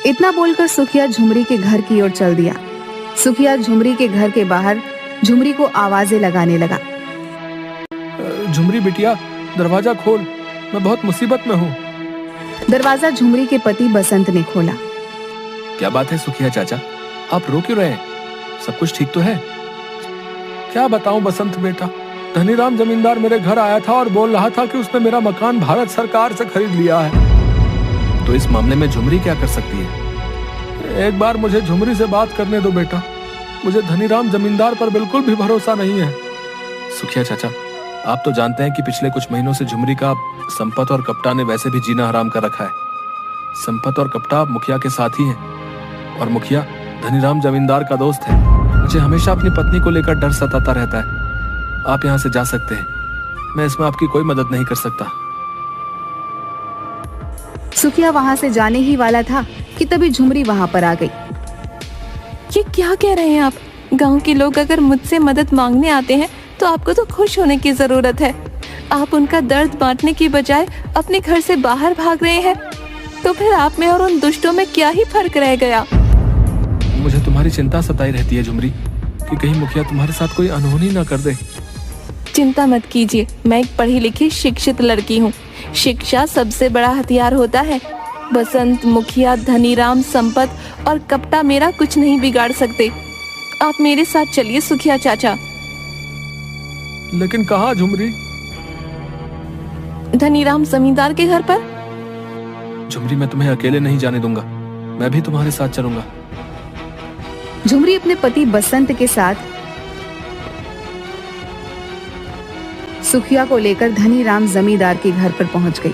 इतना बोलकर सुखिया झुमरी के घर की ओर चल दिया। सुखिया झुमरी के घर के बाहर झुमरी को आवाजें लगाने लगा। झुमरी बिटिया, दरवाजा खोल, मैं बहुत मुसीबत में हूँ। दरवाजा झुमरी के पति बसंत ने खोला। क्या बात है सुखिया चाचा, आप रो क्यों रहे हैं? सब कुछ ठीक तो है? क्या बताऊं बसंत बेटा, धनीराम जमींदार मेरे घर आया था और बोल रहा था कि उसने मेरा मकान भारत सरकार से खरीद लिया है। तो इस मामले में झुमरी क्या कर सकती है? एक बार मुझे झुमरी से बात करने दो बेटा, मुझे धनीराम जमींदार पर बिल्कुल भी भरोसा नहीं है। सुखिया चाचा, आप तो जानते हैं कि पिछले कुछ महीनों से झुमरी का संपत और कपटा ने वैसे भी जीना हराम कर रखा है। संपत और कपटा मुखिया के साथ ही हैं और मुखिया धनीराम जमींदार का दोस्त है। मुझे हमेशा अपनी पत्नी को लेकर डर सताता रहता है। आप यहाँ से जा सकते हैं, मैं इसमें आपकी कोई मदद नहीं कर सकता। सुखिया वहां से जाने ही वाला था कि तभी झुमरी वहां पर आ गई। ये क्या कह रहे हैं आप? गांव के लोग अगर मुझसे मदद मांगने आते हैं तो आपको तो खुश होने की जरूरत है। आप उनका दर्द बांटने की बजाय अपने घर से बाहर भाग रहे हैं। तो फिर आप में और उन दुष्टों में क्या ही फर्क रह गया? मुझे तुम्हारी चिंता सताई रहती है झुमरी, कि कहीं मुखिया तुम्हारे साथ कोई अनहोनी ना कर दे। चिंता मत कीजिए, मैं एक पढ़ी लिखी शिक्षित लड़की हूँ। शिक्षा सबसे बड़ा हथियार होता है। बसंत, मुखिया, धनीराम, संपत और कपटा मेरा कुछ नहीं बिगाड़ सकते। आप मेरे साथ चलिए सुखिया चाचा। लेकिन कहाँ झुमरी? धनीराम जमींदार के घर पर। झुमरी, मैं तुम्हें अकेले नहीं जाने दूंगा, मैं भी तुम्हारे साथ चलूंगा। झुमरी अपने पति बसंत के साथ सुखिया को लेकर धनीराम जमींदार के घर पर पहुंच गई,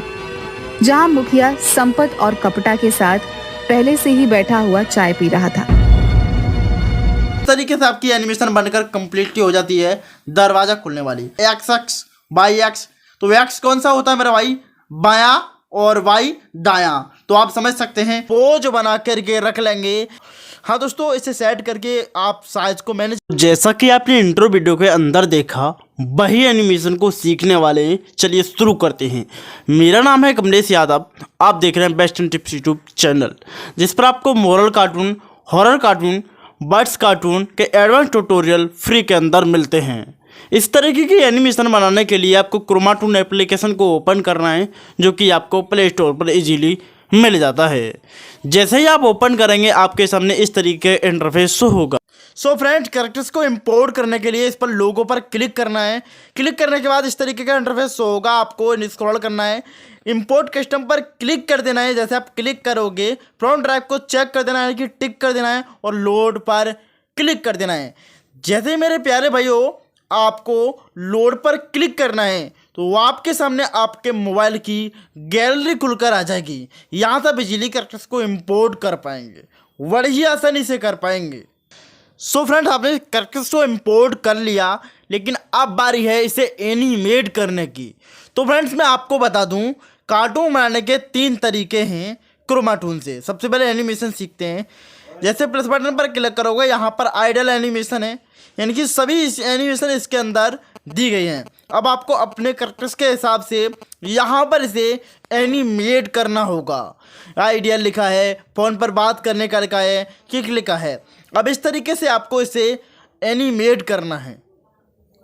जहां मुखिया संपत और कपटा के साथ पहले से ही बैठा हुआ चाय पी रहा था। इस तरीके से आपकी एनिमेशन बनकर कंप्लीटली हो जाती है दरवाजा खुलने वाली। एक्स एक्स बाई एक्स, तो एक्स कौन सा होता है मेरा भाई? बायां, और वाई दायां। तो आप समझ सकते हैं, पोज बना करके रख लेंगे। हाँ दोस्तों, इसे सेट करके आप साइज को मैनेज। जैसा कि आपने इंट्रो वीडियो के अंदर देखा, वही एनिमेशन को सीखने वाले चलिए शुरू करते हैं। मेरा नाम है कमलेश यादव, आप देख रहे हैं best and tips YouTube channel, जिस पर आपको moral cartoon, horror cartoon, birds cartoon के एडवांस ट्यूटोरियल फ्री के अंदर मिलते हैं। इस तरीके की एनिमेशन बनाने के लिए आपको क्रोमाटून एप्लीकेशन को ओपन करना है, जो कि आपको प्ले स्टोर पर इजीली मिल जाता है। जैसे ही आप ओपन करेंगे, आपके सामने इस तरीके का इंटरफेस शो होगा। सो फ्रेंड्स, कैरेक्टर्स को इंपोर्ट करने के लिए इस पर लोगो पर क्लिक करना है। क्लिक करने के बाद इस तरीके का इंटरफेस शो होगा। आपको स्क्रॉल करना है, इंपोर्ट कस्टम पर क्लिक कर देना है। जैसे आप क्लिक करोगे, फ्रंट ड्राइव को चेक कर देना है कि टिक कर देना है और लोड पर क्लिक कर देना है। जैसे ही मेरे प्यारे भाइयों आपको लोड पर क्लिक करना है, तो वो आपके सामने आपके मोबाइल की गैलरी खुलकर आ जाएगी। यहाँ से बिजली कैरेक्टर्स को इंपोर्ट कर पाएंगे, बड़ी आसानी से कर पाएंगे। सो फ्रेंड्स, आपने कैरेक्टर्स को इंपोर्ट कर लिया, लेकिन अब बारी है इसे एनिमेट करने की। तो फ्रेंड्स, मैं आपको बता दूं, कार्टून बनाने के 3 तरीके हैं क्रोमाटून से। सबसे पहले एनिमेशन सीखते हैं। जैसे प्लस बटन पर क्लिक करोगे, यहाँ पर आइडल एनिमेशन है, यानी कि सभी एनिमेशन इसके अंदर दी गई हैं। अब आपको अपने कैरेक्टर्स के हिसाब से यहाँ पर इसे एनिमेट करना होगा। आइडियल लिखा है, फ़ोन पर बात करने का लिखा है, किक लिखा है। अब इस तरीके से आपको इसे एनिमेट करना है,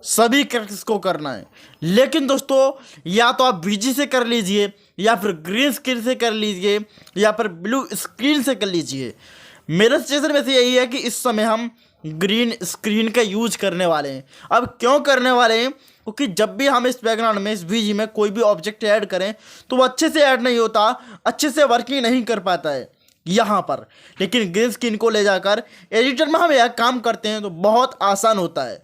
सभी कैरेक्टर्स को करना है। लेकिन दोस्तों, या तो आप वीजी से कर लीजिए, या फिर ग्रीन स्क्रीन से कर लीजिए, या फिर ब्लू स्क्रीन से कर लीजिए। मेरा सजेशन वैसे यही है कि इस समय हम ग्रीन स्क्रीन का यूज करने वाले हैं। अब क्यों करने वाले हैं? क्योंकि जब भी हम इस बैकग्राउंड में, इस वीजी में कोई भी ऑब्जेक्ट ऐड करें, तो वो अच्छे से ऐड नहीं होता, अच्छे से वर्किंग नहीं कर पाता है यहाँ पर। लेकिन ग्रीन स्क्रीन को ले जाकर एडिटर में हम यह काम करते हैं तो बहुत आसान होता है।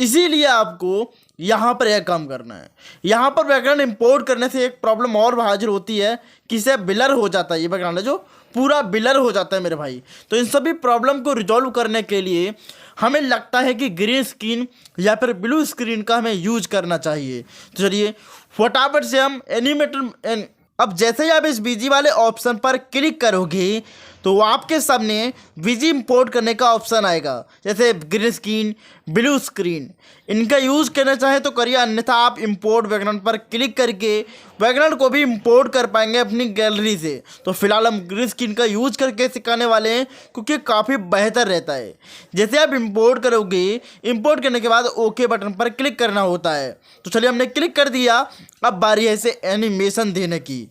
इसीलिए आपको यहाँ पर यह काम करना है। यहाँ पर बैकग्राउंड इंपोर्ट करने से एक प्रॉब्लम और हाजिर होती है कि इसे ब्लर हो जाता है। ये बैकग्राउंड है जो पूरा ब्लर हो जाता है मेरे भाई। तो इन सभी प्रॉब्लम को रिजॉल्व करने के लिए हमें लगता है कि ग्रीन स्क्रीन या फिर ब्लू स्क्रीन का हमें यूज करना चाहिए। तो चलिए फटाफट से हम एनिमेटर। अब जैसे ही आप इस बीजी वाले ऑप्शन पर क्लिक करोगे, तो आपके सामने वीजी इंपोर्ट करने का ऑप्शन आएगा, जैसे ग्रीन स्क्रीन, ब्लू स्क्रीन। इनका यूज़ करना चाहे तो करिए, अन्यथा आप इंपोर्ट बैकग्राउंड पर क्लिक करके बैकग्राउंड को भी इंपोर्ट कर पाएंगे अपनी गैलरी से। तो फिलहाल हम ग्रीन स्क्रीन का यूज करके सिखाने वाले हैं, क्योंकि काफ़ी बेहतर रहता है। जैसे आप इंपोर्ट करोगे, इंपोर्ट करने के बाद ओके बटन पर क्लिक करना होता है। तो चलिए हमने क्लिक कर दिया। अब बारी है इसे एनिमेशन देने की।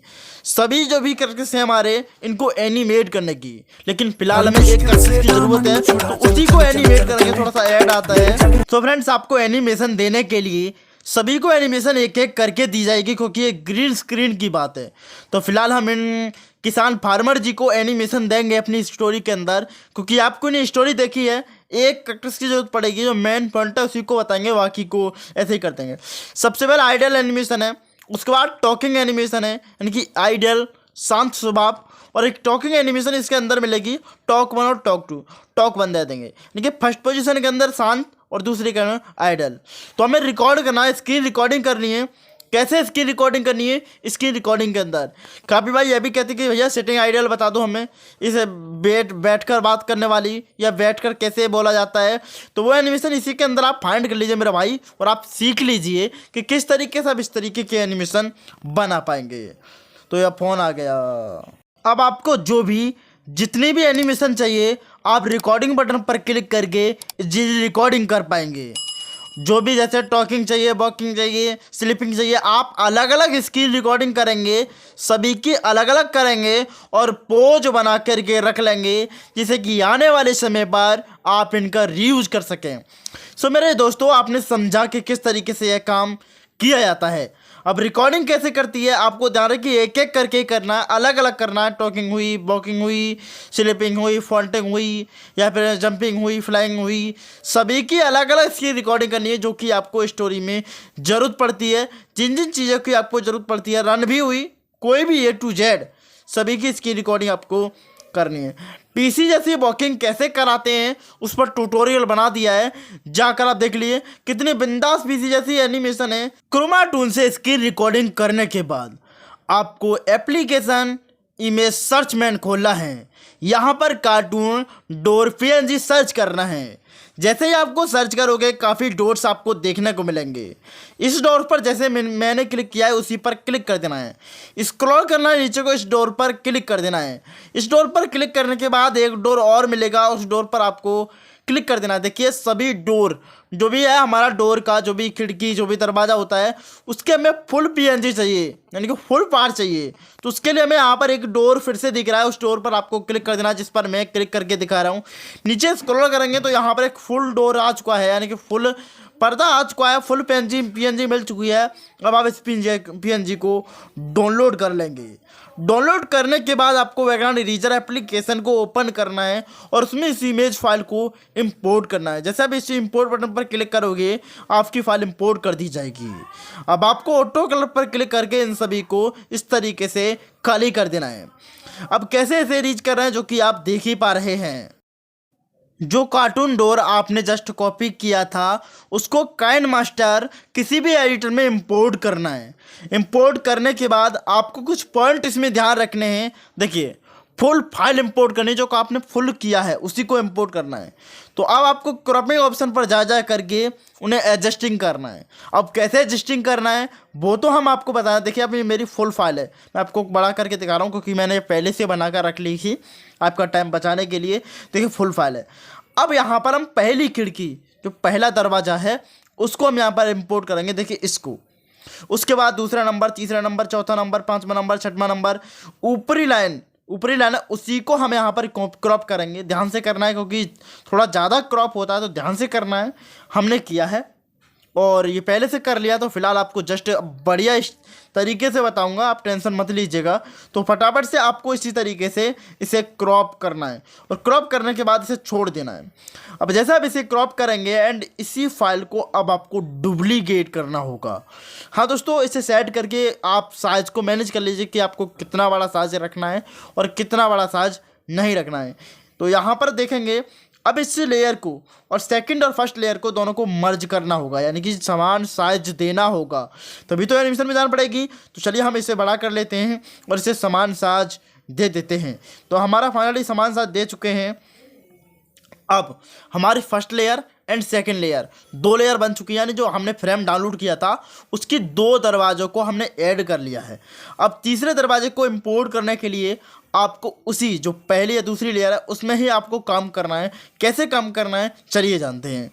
सभी जो भी कैरेक्टर्स हैं हमारे, इनको एनिमेट करने की, लेकिन फिलहाल हमें एक कैरेक्टर की जरूरत है, तो उसी को एनिमेट करेंगे। थोड़ा सा ऐड आता है। तो फ्रेंड्स, आपको एनिमेशन देने के लिए सभी को एनिमेशन एक एक करके दी जाएगी, क्योंकि ये ग्रीन स्क्रीन की बात है। तो फिलहाल हम इन किसान फार्मर जी को एनिमेशन देंगे अपनी स्टोरी के अंदर, क्योंकि आपको इन्हें स्टोरी देखी है, एक कैरेक्टर्स की जरूरत पड़ेगी। जो मेन पॉइंट है उसी को बताएंगे, बाकी को ऐसे ही कर देंगे। सबसे पहले आइडियल एनिमेशन है, उसके बाद टॉकिंग एनिमेशन है, यानी कि आइडियल शांत स्वभाव, और एक टॉकिंग एनिमेशन इसके अंदर मिलेगी, टॉक 1 और टॉक 2। टॉक 1 दे देंगे, यानी कि फर्स्ट पोजीशन के अंदर शांत और दूसरी का आइडल। तो हमें रिकॉर्ड करना है, स्क्रीन रिकॉर्डिंग करनी है। कैसे स्क्रीन रिकॉर्डिंग करनी है? स्क्रीन रिकॉर्डिंग के अंदर काफ़ी भाई ये भी कहते कि भैया सेटिंग आइडियल बता दो हमें, इसे बैठकर बात करने वाली या बैठकर कैसे बोला जाता है। तो वो एनिमेशन इसी के अंदर आप फाइंड कर लीजिए मेरा भाई, और आप सीख लीजिए कि किस तरीके से आप इस तरीके के एनिमेशन बना पाएंगे। तो यह फ़ोन आ गया। अब आपको जो भी जितनी भी एनिमेशन चाहिए, आप रिकॉर्डिंग बटन पर क्लिक करके रिकॉर्डिंग कर पाएंगे। जो भी जैसे टॉकिंग चाहिए, वॉकिंग चाहिए, स्लीपिंग चाहिए, आप अलग अलग स्क्रीन रिकॉर्डिंग करेंगे, सभी की अलग अलग करेंगे और पोज बना करके रख लेंगे, जिससे कि आने वाले समय पर आप इनका रीयूज कर सकें। सो मेरे दोस्तों, आपने समझा कि किस तरीके से यह काम किया जाता है। अब रिकॉर्डिंग कैसे करती है आपको ध्यान रखिए, एक एक करके करना है, अलग अलग करना है। टॉकिंग हुई, वॉकिंग हुई, स्लीपिंग हुई, फॉन्टिंग हुई, या फिर जंपिंग हुई, फ्लाइंग हुई, सभी की अलग अलग इसकी रिकॉर्डिंग करनी है, जो कि आपको स्टोरी में ज़रूरत पड़ती है। जिन जिन चीज़ों की आपको ज़रूरत पड़ती है, रन भी हुई, कोई भी A to Z सभी की इसकी रिकॉर्डिंग आपको करनी है। पीसी जैसी वॉकिंग कैसे कराते हैं उस पर ट्यूटोरियल बना दिया है, जाकर आप देख लिए। कितनी बिंदास पीसी जैसी एनिमेशन है। क्रोमा टूल से स्क्रीन रिकॉर्डिंग करने के बाद आपको एप्लीकेशन इमेज सर्च मैन खोलना है। यहाँ पर कार्टून डोर PNG सर्च करना है। जैसे ही आपको सर्च करोगे, काफ़ी डोर्स आपको देखने को मिलेंगे। इस डोर पर जैसे मैंने क्लिक किया है, उसी पर क्लिक कर देना है। स्क्रॉल करना है नीचे को, इस डोर पर क्लिक कर देना है। इस डोर पर क्लिक करने के बाद एक डोर और मिलेगा, उस डोर पर आपको क्लिक कर देना है। देखिए, सभी डोर जो भी है हमारा, डोर का जो भी खिड़की, जो भी दरवाज़ा होता है, उसके हमें फुल PNG चाहिए, यानी कि फुल पार्ट चाहिए। तो उसके लिए हमें यहाँ पर एक डोर फिर से दिख रहा है, उस डोर पर आपको क्लिक कर देना है, जिस पर मैं क्लिक करके दिखा रहा हूँ। नीचे स्क्रॉल करेंगे तो यहाँ पर एक फुल डोर आ चुका है, यानी कि फुल पर्दा आ चुका है, फुल PNG मिल चुकी है। अब आप इस PNG को डाउनलोड कर लेंगे। डाउनलोड करने के बाद आपको बैकग्राउंड इरेजर एप्लीकेशन को ओपन करना है और उसमें इस इमेज फाइल को इंपोर्ट करना है। जैसे आप इस इंपोर्ट बटन पर क्लिक करोगे, आपकी फाइल इंपोर्ट कर दी जाएगी। अब आपको ऑटो कलर पर क्लिक करके इन सभी को इस तरीके से खाली कर देना है। अब कैसे इसे रीच कर रहे हैं, जो कि आप देख ही पा रहे हैं। जो कार्टून डोर आपने जस्ट कॉपी किया था, उसको काइन मास्टर किसी भी एडिटर में इंपोर्ट करना है। इंपोर्ट करने के बाद आपको कुछ पॉइंट इसमें ध्यान रखने हैं। देखिए, फुल फाइल इंपोर्ट करनी, जो आपने फुल किया है उसी को इंपोर्ट करना है। तो अब आपको क्रॉपिंग ऑप्शन पर जा करके उन्हें एडजस्टिंग करना है। अब कैसे एडजस्टिंग करना है वो तो हम आपको बताया। देखिए, अब ये मेरी फुल फाइल है, मैं आपको बड़ा करके दिखा रहा हूँ, क्योंकि मैंने पहले से बना कर रख ली थी आपका टाइम बचाने के लिए। देखिए, फुल फाइल है। अब यहाँ पर हम पहली खिड़की, जो पहला दरवाज़ा है, उसको हम यहाँ पर इंपोर्ट करेंगे। देखिए, इसको, उसके बाद दूसरा नंबर, तीसरा नंबर, चौथा नंबर, पाँचवा नंबर, छठवां नंबर, ऊपरी लाइन है, उसी को हम यहाँ पर क्रॉप करेंगे। ध्यान से करना है, क्योंकि थोड़ा ज़्यादा क्रॉप होता है, तो ध्यान से करना है। हमने किया है और ये पहले से कर लिया, तो फिलहाल आपको जस्ट बढ़िया इस तरीके से बताऊंगा, आप टेंशन मत लीजिएगा। तो फटाफट से आपको इसी तरीके से इसे क्रॉप करना है और क्रॉप करने के बाद इसे छोड़ देना है। अब जैसे आप इसे क्रॉप करेंगे एंड इसी फाइल को अब आपको डुप्लीकेट करना होगा। हाँ दोस्तों, इसे सेट करके आप साइज़ को मैनेज कर लीजिए कि आपको कितना बड़ा साइज रखना है और कितना बड़ा साइज नहीं रखना है। तो यहाँ पर देखेंगे, अब इस लेयर को और सेकंड और फर्स्ट लेयर को दोनों को मर्ज करना होगा, यानी कि समान साइज देना होगा, तभी तो एनिमेशन में जान पड़ेगी। तो चलिए हम इसे बड़ा कर लेते हैं और इसे समान साइज दे देते हैं। तो हमारा फाइनली समान साइज दे चुके हैं। अब हमारी first layer and second layer, 2 layer बन चुकी है। यानी जो हमने फ्रेम डाउनलोड किया था उसकी 2 दरवाज़ों को हमने ऐड कर लिया है। अब तीसरे दरवाजे को इंपोर्ट करने के लिए आपको उसी जो पहली या दूसरी लेयर है उसमें ही आपको काम करना है। कैसे काम करना है चलिए जानते हैं।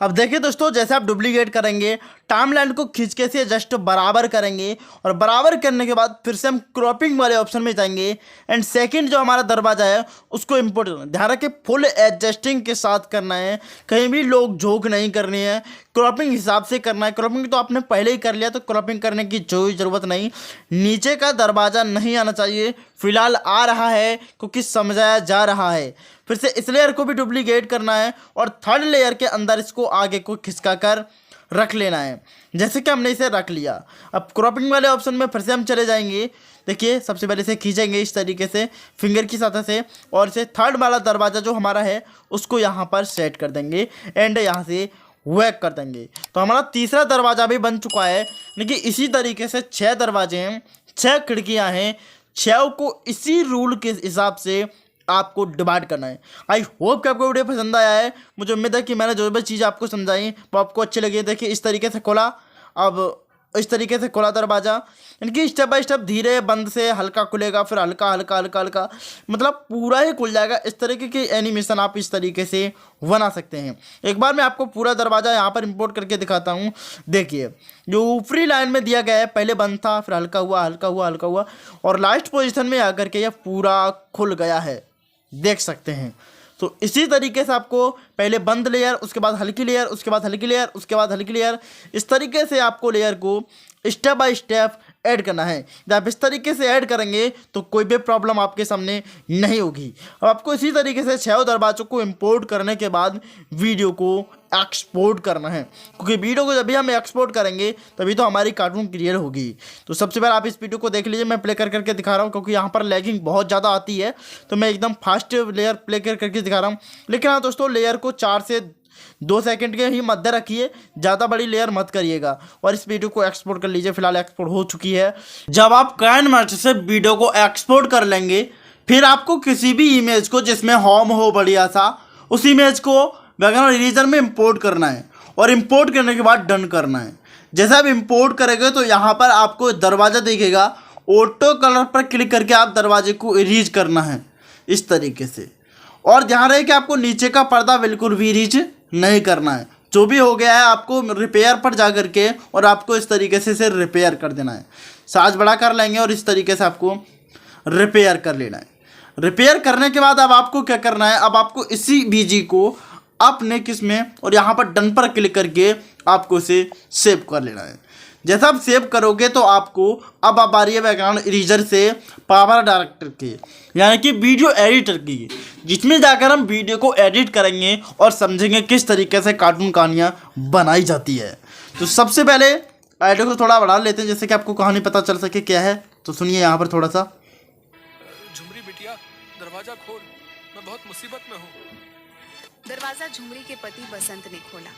अब देखिए दोस्तों, जैसे आप डुप्लीकेट करेंगे, टाइमलाइन को खींच के से जस्ट बराबर करेंगे और बराबर करने के बाद फिर से हम क्रॉपिंग वाले ऑप्शन में जाएंगे एंड सेकंड जो हमारा दरवाजा है उसको इंपोर्ट करना। ध्यान रखिए फुल एडजस्टिंग के साथ करना है, कहीं भी लोग झोंक नहीं करनी है, क्रॉपिंग हिसाब से करना है। क्रॉपिंग तो आपने पहले ही कर लिया तो क्रॉपिंग करने की कोई ज़रूरत नहीं। नीचे का दरवाज़ा नहीं आना चाहिए, फिलहाल आ रहा है क्योंकि समझाया जा रहा है। फिर से इस लेयर को भी डुप्लीकेट करना है और थर्ड लेयर के अंदर इसको आगे को खिसका कर रख लेना है, जैसे कि हमने इसे रख लिया। अब क्रॉपिंग वाले ऑप्शन में फिर से हम चले जाएंगे। देखिए सबसे पहले इसे खींचेंगे इस तरीके से फिंगर की सहायता से और इसे थर्ड वाला दरवाज़ा जो हमारा है उसको यहाँ पर सेट कर देंगे एंड यहाँ से वैक कर देंगे। तो हमारा तीसरा दरवाज़ा भी बन चुका है। लेकिन इसी तरीके से 6 दरवाजे हैं, 6 खिड़कियाँ हैं, 6 को इसी रूल के हिसाब से आपको डिवाइड करना है। आई होप कि आपको वीडियो पसंद आया है। मुझे उम्मीद है कि मैंने जो भी चीज़ आपको समझाई वो आपको अच्छी लगी। देखिए इस तरीके से खोला, अब इस तरीके से खोला दरवाज़ा, इनकी स्टेप बाय स्टेप धीरे बंद से हल्का खुलेगा, फिर हल्का हल्का हल्का हल्का, मतलब पूरा ही खुल जाएगा। इस तरीके की एनिमेशन आप इस तरीके से बना सकते हैं। एक बार मैं आपको पूरा दरवाज़ा यहाँ पर इंपोर्ट करके दिखाता हूँ। देखिए जो ऊपरी लाइन में दिया गया है पहले बंद था, फिर हल्का हुआ हल्का हुआ हल्का हुआ और लास्ट पोजिशन में आकर के यह पूरा खुल गया है, देख सकते हैं। तो इसी तरीके से आपको पहले बंद लेयर, उसके बाद हल्की लेयर, उसके बाद हल्की लेयर, उसके बाद हल्की लेयर, इस तरीके से आपको लेयर को स्टेप बाय स्टेप ऐड करना है। जब आप इस तरीके से ऐड करेंगे तो कोई भी प्रॉब्लम आपके सामने नहीं होगी। अब आपको इसी तरीके से 6 दरवाज़ों को इंपोर्ट करने के बाद वीडियो को एक्सपोर्ट करना है, क्योंकि वीडियो को जब भी हम एक्सपोर्ट करेंगे तभी तो हमारी कार्टून क्लियर होगी। तो सबसे पहले आप इस वीडियो को देख लीजिए, मैं प्ले करके दिखा रहा हूँ क्योंकि यहाँ पर लैगिंग बहुत ज़्यादा आती है, तो मैं एकदम फास्ट लेयर प्ले करके दिखा रहा हूँ। लेकिन हाँ दोस्तों, लेयर को 4 से 2 सेकंड के ही मध्य रखिए, ज़्यादा बड़ी लेयर मत करिएगा और इस वीडियो को एक्सपोर्ट कर लीजिए। फिलहाल एक्सपोर्ट हो चुकी है। जब आप काइनमास्टर से वीडियो को एक्सपोर्ट कर लेंगे फिर आपको किसी भी इमेज को जिसमें होम हो बढ़िया सा, उस इमेज को बैकग्राउंड इरेजर में इंपोर्ट करना है और इंपोर्ट करने के बाद डन करना है। जैसे आप इंपोर्ट करेंगे तो यहाँ पर आपको दरवाज़ा दिखेगा, ऑटो कलर पर क्लिक करके आप दरवाजे को इरेज करना है इस तरीके से। और ध्यान रहे कि आपको नीचे का पर्दा बिल्कुल भी इरेज नहीं करना है। जो भी हो गया है आपको रिपेयर पर जा कर के और आपको इस तरीके से इसे रिपेयर कर देना है। साइज बड़ा कर लेंगे और इस तरीके से आपको रिपेयर कर लेना है। रिपेयर करने के बाद अब आपको क्या करना है, अब आपको इसी बीजी को अपने किस में और यहाँ पर डन पर क्लिक करके आपको इसे सेव कर लेना है। जैसा आप सेव करोगे तो आपको अब आप आ रही है बैकग्राउंड इरेजर से पावर डायरेक्टर के, यानी कि वीडियो एडिटर की, जिसमें जाकर हम वीडियो को एडिट करेंगे और समझेंगे किस तरीके से कार्टून कहानियाँ बनाई जाती है। तो सबसे पहले ऑडियो को थोड़ा बढ़ा लेते हैं जैसे कि आपको कहानी पता चल सके क्या है। तो सुनिए यहाँ पर थोड़ा सा। झुमरी बिटिया दरवाजा खोल, मैं बहुत मुसीबत में हूँ। दरवाजा झुमरी के पति बसंत ने खोला।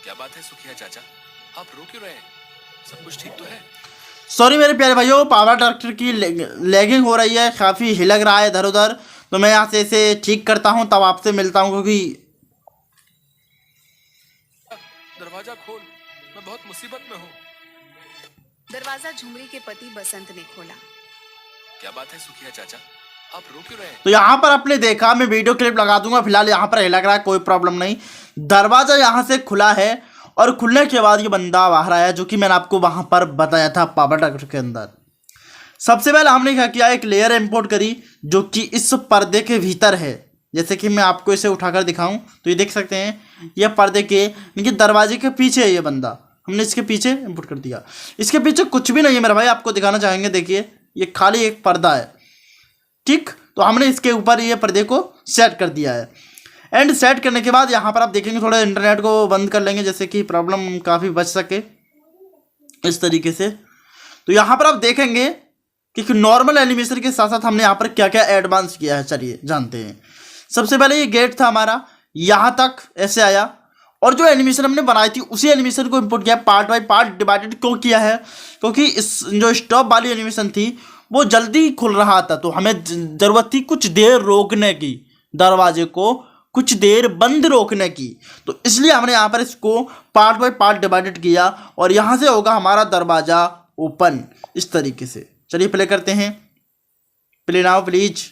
क्या बात है सुखिया चाचा, आप रो क्यों रहे हैं? सब कुछ ठीक तो है? सॉरी मेरे प्यारे भाइयों, पावर डायरेक्टर की लैगिंग हो रही है, काफ़ी हिलक रहा है इधर उधर, तो मैं यहाँ से इसे ठीक करता हूँ तब आपसे मिलता हूँ। क्योंकि दरवाजा खोल, मैं बहुत मुसीबत में हूँ। दरवाजा झुमरी के पति बसंत ने खोला। क्या बात है सुखिया चाचा, आप रो क्यों रहे हैं? तो यहाँ पर आपने देखा, मैं वीडियो क्लिप लगा दूंगा, फिलहाल यहाँ पर हिलक रहा है, कोई प्रॉब्लम नहीं। दरवाजा यहाँ से खुला है और खुलने के बाद ये बंदा बाहर आया, जो कि मैंने आपको वहाँ पर बताया था पावर डायरेक्टर के अंदर। सबसे पहले हमने क्या किया, एक लेयर इंपोर्ट करी जो कि इस पर्दे के भीतर है। जैसे कि मैं आपको इसे उठाकर दिखाऊं तो ये देख सकते हैं, यह पर्दे के लेकिन दरवाजे के पीछे है ये बंदा, हमने इसके पीछे इंपोर्ट कर दिया। इसके पीछे कुछ भी नहीं है मेरा भाई, आपको दिखाना चाहेंगे। देखिए ये खाली एक पर्दा है, ठीक। तो हमने इसके ऊपर ये पर्दे को सेट कर दिया है। एंड सेट करने के बाद यहाँ पर आप देखेंगे थोड़ा इंटरनेट को बंद कर लेंगे जैसे कि प्रॉब्लम काफ़ी बच सके इस तरीके से। तो यहाँ पर आप देखेंगे कि नॉर्मल एनिमेशन के साथ साथ हमने यहाँ पर क्या क्या एडवांस किया है, चलिए जानते हैं। सबसे पहले ये गेट था हमारा, यहाँ तक ऐसे आया और जो एनिमेशन हमने बनाई थी उसी एनिमेशन को इंपोर्ट किया, पार्ट बाय पार्ट डिवाइडेड क्यों किया है, क्योंकि इस जो स्टॉप वाली एनिमेशन थी वो जल्दी खुल रहा था, तो हमें ज़रूरत थी कुछ देर रोकने की दरवाजे को कुछ देर बंद रोकने की। तो इसलिए हमने यहाँ पर इसको पार्ट बाय पार्ट डिवाइडेड किया और यहाँ से होगा हमारा दरवाज़ा ओपन इस तरीके से। चलिए प्ले करते हैं, प्ले नाउ प्लीज।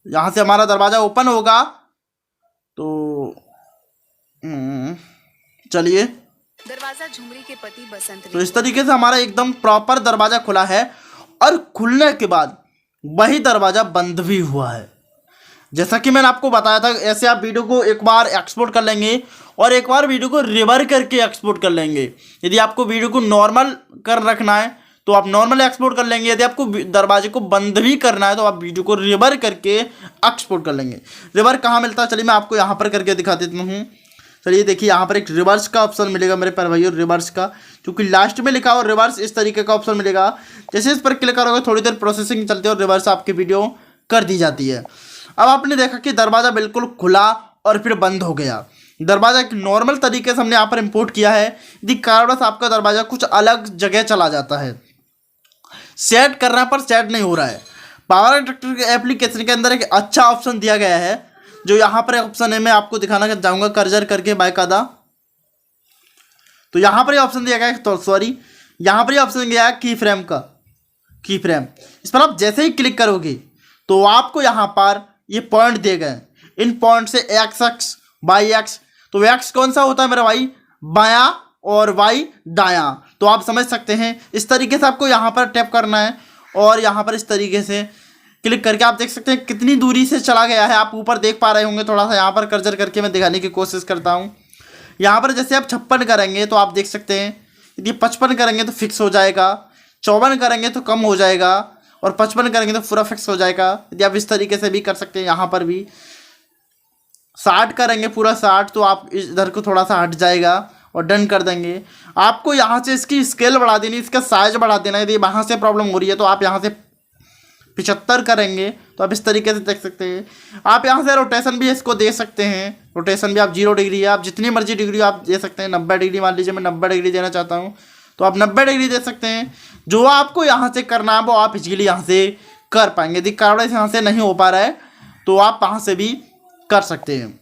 यहाँ से हमारा दरवाज़ा ओपन होगा। तो चलिए, दरवाजा झुमरी के पति बसंत ने तो इस तरीके से हमारा एकदम प्रॉपर दरवाज़ा खुला है और खुलने के बाद वही दरवाज़ा बंद भी हुआ है। जैसा कि मैंने आपको बताया था, ऐसे आप वीडियो को एक बार एक्सपोर्ट कर लेंगे और एक बार वीडियो को रिवर करके एक्सपोर्ट कर लेंगे। यदि आपको वीडियो को नॉर्मल कर रखना है तो आप नॉर्मल एक्सपोर्ट कर लेंगे। यदि आपको दरवाजे को बंद भी करना है तो आप वीडियो को रिवर करके एक्सपोर्ट कर लेंगे। रिवर कहाँ मिलता है, चलिए मैं आपको यहाँ पर करके दिखा देता हूँ। चलिए देखिए, यहाँ पर एक रिवर्स का ऑप्शन मिलेगा मेरे प्यारे भाइयों, रिवर्स का, क्योंकि लास्ट में लिखा हो रिवर्स, इस तरीके का ऑप्शन मिलेगा। जैसे इस पर क्लिक करोगे थोड़ी देर प्रोसेसिंग चलती है और रिवर्स आपकी वीडियो कर दी जाती है। अब आपने देखा कि दरवाज़ा बिल्कुल खुला और फिर बंद हो गया। दरवाज़ा एक नॉर्मल तरीके से हमने यहाँ पर इंपोर्ट किया है। यदि कारणवश आपका दरवाज़ा कुछ अलग जगह चला जाता है, सेट करना पर सेट नहीं हो रहा है, पावर एडिटर के एप्लीकेशन के अंदर एक अच्छा ऑप्शन दिया गया है, जो यहाँ पर ऑप्शन है, मैं आपको दिखाना चाहूँगा कर्जर करके बाकायदा। तो यहाँ पर ऑप्शन दिया गया है, तो सॉरी, यहाँ पर ऑप्शन दिया है की फ्रेम का, की फ्रेम। इस पर आप जैसे ही क्लिक करोगे तो आपको यहाँ पर ये पॉइंट दिए गए। इन पॉइंट से एक्स एक्स वाई एक्स, तो एक्स कौन सा होता है मेरा भाई, बायां, और वाई दायां। तो आप समझ सकते हैं इस तरीके से आपको यहाँ पर टैप करना है और यहाँ पर इस तरीके से क्लिक करके आप देख सकते हैं कितनी दूरी से चला गया है। आप ऊपर देख पा रहे होंगे, थोड़ा सा यहाँ पर कर्जर करके मैं दिखाने की कोशिश करता हूँ। यहाँ पर जैसे आप 56 करेंगे तो आप देख सकते हैं, यदि 55 करेंगे तो फिक्स हो जाएगा, 54 करेंगे तो कम हो जाएगा, और 55 करेंगे तो पूरा फिक्स हो जाएगा। यदि आप इस तरीके से भी कर सकते हैं, यहाँ पर भी 60 करेंगे पूरा 60, तो आप इधर को थोड़ा सा हट जाएगा और डन कर देंगे। आपको यहाँ से इसकी स्केल बढ़ा देनी, इसका साइज बढ़ा देना। यदि वहाँ से प्रॉब्लम हो रही है तो आप यहाँ से 75 करेंगे तो आप इस तरीके से देख सकते हैं। आप यहाँ से रोटेशन भी इसको दे सकते हैं, रोटेशन भी आप 0 डिग्री है, आप जितनी मर्जी डिग्री आप दे सकते हैं। 90 डिग्री मान लीजिए मैं 90 डिग्री देना चाहता हूँ तो आप 90 डिग्री दे सकते हैं। जो आपको यहाँ से करना है वो आप इजीली यहाँ से कर पाएंगे। यदि कार्ड यहाँ से नहीं हो पा रहा है तो आप वहाँ से भी कर सकते हैं।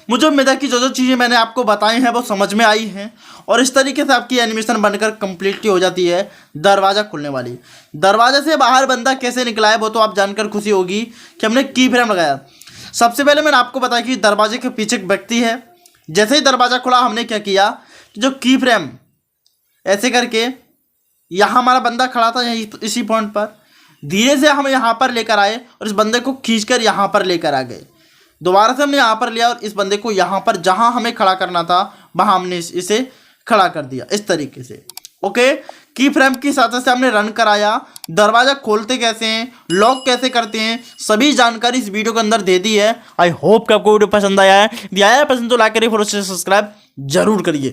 मुझे उम्मीद है कि जो जो चीज़ें मैंने आपको बताई हैं वो समझ में आई हैं और इस तरीके से आपकी एनिमेशन बनकर कंप्लीटली हो जाती है दरवाज़ा खुलने वाली। दरवाजे से बाहर बंदा कैसे निकला है वो तो आप जानकर खुशी होगी कि हमने की फ्रेम लगाया। सबसे पहले मैंने आपको बताया कि दरवाजे के पीछे एक व्यक्ति है। जैसे ही दरवाज़ा खुला हमने क्या किया, जो की फ्रेम ऐसे करके यहाँ हमारा बंदा खड़ा था यहीं इसी पॉइंट पर, धीरे से हम यहाँ पर लेकर आए और इस बंदे को खींचकर यहाँ पर लेकर आ गए। दोबारा से हमने यहाँ पर लिया और इस बंदे को यहाँ पर जहाँ हमें खड़ा करना था वहाँ हमने इसे खड़ा कर दिया इस तरीके से। ओके, की फ्रेम की सहायता से हमने रन कराया। दरवाज़ा खोलते कैसे हैं, लॉक कैसे करते हैं, सभी जानकारी इस वीडियो के अंदर दे दी है। आई होप कि आपको वीडियो पसंद आया है। यदि आया पसंद तो लाइक करिए, फॉलो सब्सक्राइब जरूर करिए।